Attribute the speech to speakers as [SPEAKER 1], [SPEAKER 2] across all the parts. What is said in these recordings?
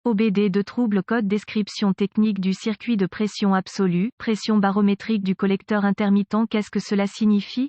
[SPEAKER 1] OBD de trouble code description technique du circuit de pression absolue, pression barométrique du collecteur intermittent. Qu'est-ce que cela signifie?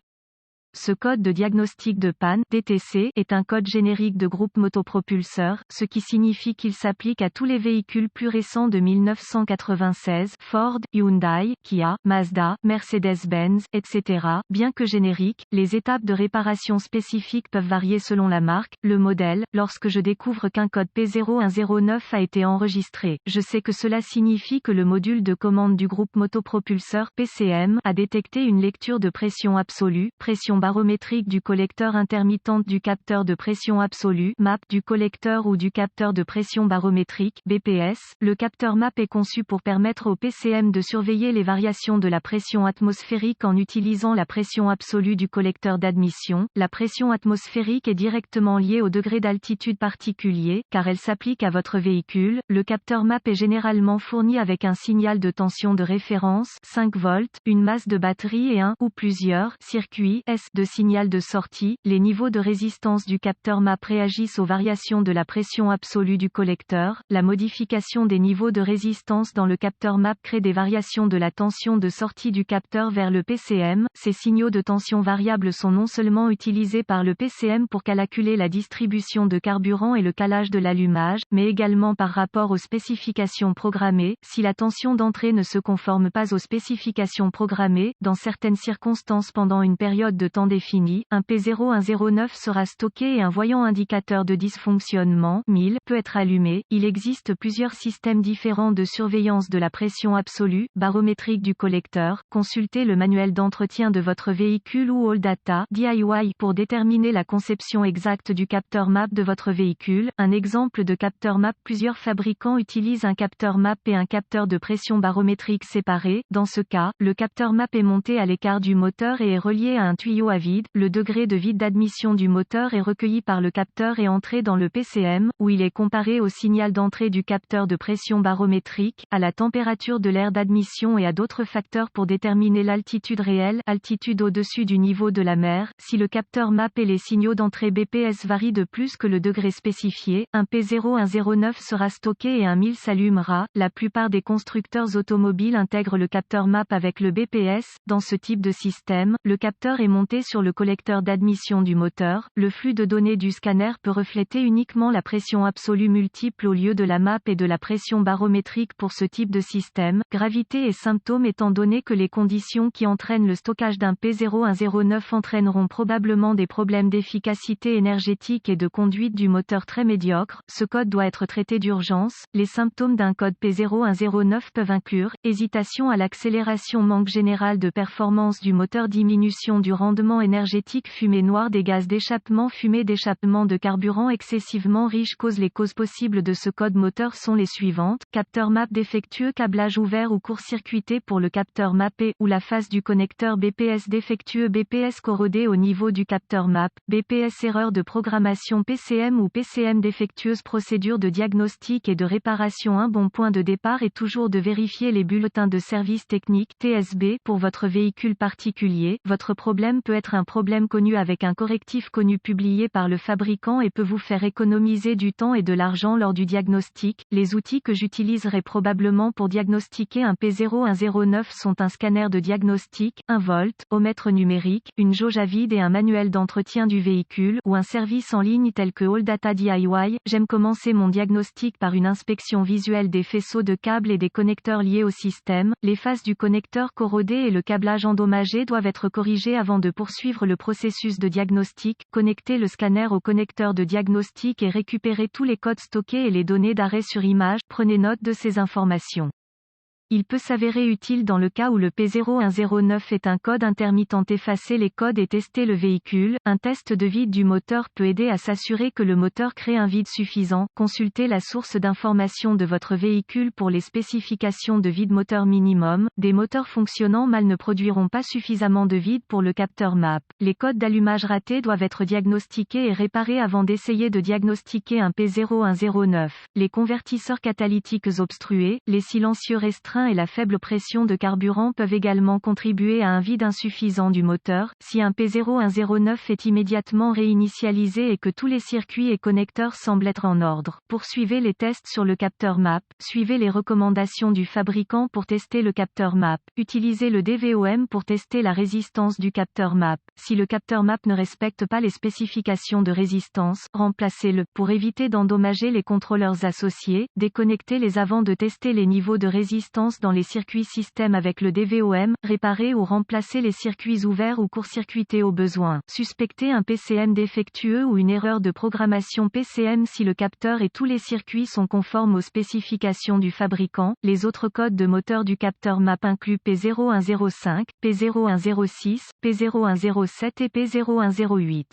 [SPEAKER 1] Ce code de diagnostic de panne, DTC, est un code générique de groupe motopropulseur, ce qui signifie qu'il s'applique à tous les véhicules plus récents de 1996, Ford, Hyundai, Kia, Mazda, Mercedes-Benz, etc. Bien que génériques, les étapes de réparation spécifiques peuvent varier selon la marque, le modèle. Lorsque je découvre qu'un code P0109 a été enregistré, je sais que cela signifie que le module de commande du groupe motopropulseur, PCM, a détecté une lecture de pression absolue, pression barométrique du collecteur intermittente du capteur de pression absolue, MAP, du collecteur ou du capteur de pression barométrique, BPS. Le capteur MAP est conçu pour permettre au PCM de surveiller les variations de la pression atmosphérique en utilisant la pression absolue du collecteur d'admission. La pression atmosphérique est directement liée au degré d'altitude particulier, car elle s'applique à votre véhicule. Le capteur MAP est généralement fourni avec un signal de tension de référence, 5 volts, une masse de batterie et un, ou plusieurs, circuits, de signal de sortie. Les niveaux de résistance du capteur MAP réagissent aux variations de la pression absolue du collecteur. La modification des niveaux de résistance dans le capteur MAP crée des variations de la tension de sortie du capteur vers le PCM. Ces signaux de tension variables sont non seulement utilisés par le PCM pour calculer la distribution de carburant et le calage de l'allumage, mais également par rapport aux spécifications programmées. Si la tension d'entrée ne se conforme pas aux spécifications programmées, dans certaines circonstances pendant une période de temps défini, un P0109 sera stocké et un voyant indicateur de dysfonctionnement, 1000, peut être allumé. Il existe plusieurs systèmes différents de surveillance de la pression absolue, barométrique du collecteur. Consultez le manuel d'entretien de votre véhicule ou AllData, DIY, pour déterminer la conception exacte du capteur MAP de votre véhicule. Un exemple de capteur MAP. Plusieurs fabricants utilisent un capteur MAP et un capteur de pression barométrique séparés. Dans ce cas, le capteur MAP est monté à l'écart du moteur et est relié à un tuyau à vide. Le degré de vide d'admission du moteur est recueilli par le capteur et entré dans le PCM, où il est comparé au signal d'entrée du capteur de pression barométrique, à la température de l'air d'admission et à d'autres facteurs pour déterminer l'altitude réelle, altitude au-dessus du niveau de la mer. Si le capteur MAP et les signaux d'entrée BPS varient de plus que le degré spécifié, un P0109 sera stocké et un 1000 s'allumera. La plupart des constructeurs automobiles intègrent le capteur MAP avec le BPS. Dans ce type de système, le capteur est monté sur le collecteur d'admission du moteur. Le flux de données du scanner peut refléter uniquement la pression absolue multiple au lieu de la MAP et de la pression barométrique pour ce type de système. Gravité et symptômes. Étant donné que les conditions qui entraînent le stockage d'un P0109 entraîneront probablement des problèmes d'efficacité énergétique et de conduite du moteur très médiocres, ce code doit être traité d'urgence. Les symptômes d'un code P0109 peuvent inclure hésitation à l'accélération, manque général de performance du moteur, diminution du rendement énergétique, fumée noire des gaz d'échappement, fumée d'échappement de carburant excessivement riche. Les causes possibles de ce code moteur sont les suivantes: capteur MAP défectueux, câblage ouvert ou court-circuité pour le capteur MAP ou la face du connecteur BPS défectueux, BPS corrodé au niveau du capteur MAP, BPS erreur de programmation, PCM ou PCM défectueuse. Procédure de diagnostic et de réparation. Un bon point de départ est toujours de vérifier les bulletins de service technique (TSB) pour votre véhicule particulier. Votre problème peut être un problème connu avec un correctif connu publié par le fabricant et peut vous faire économiser du temps et de l'argent lors du diagnostic. Les outils que j'utiliserai probablement pour diagnostiquer un P0109 sont un scanner de diagnostic, un voltomètre numérique, une jauge à vide et un manuel d'entretien du véhicule, ou un service en ligne tel que AllData DIY. J'aime commencer mon diagnostic par une inspection visuelle des faisceaux de câbles et des connecteurs liés au système. Les faces du connecteur corrodées et le câblage endommagé doivent être corrigés avant de poursuivre le processus de diagnostic. Connectez le scanner au connecteur de diagnostic et récupérez tous les codes stockés et les données d'arrêt sur image. Prenez note de ces informations. Il peut s'avérer utile dans le cas où le P0109 est un code intermittent. Effacer les codes et tester le véhicule. Un test de vide du moteur peut aider à s'assurer que le moteur crée un vide suffisant. Consultez la source d'information de votre véhicule pour les spécifications de vide moteur minimum. Des moteurs fonctionnant mal ne produiront pas suffisamment de vide pour le capteur MAP. Les codes d'allumage ratés doivent être diagnostiqués et réparés avant d'essayer de diagnostiquer un P0109. Les convertisseurs catalytiques obstrués, les silencieux restreints frein et la faible pression de carburant peuvent également contribuer à un vide insuffisant du moteur. Si un P0109 est immédiatement réinitialisé et que tous les circuits et connecteurs semblent être en ordre, poursuivez les tests sur le capteur MAP. Suivez les recommandations du fabricant pour tester le capteur MAP. Utilisez le DVOM pour tester la résistance du capteur MAP. Si le capteur MAP ne respecte pas les spécifications de résistance, remplacez-le. Pour éviter d'endommager les contrôleurs associés, déconnectez-les avant de tester les niveaux de résistance dans les circuits système avec le DVOM, réparez ou remplacez les circuits ouverts ou court-circuités au besoin. Suspectez un PCM défectueux ou une erreur de programmation PCM si le capteur et tous les circuits sont conformes aux spécifications du fabricant. Les autres codes de moteur du capteur MAP incluent P0105, P0106, P0107 et P0108.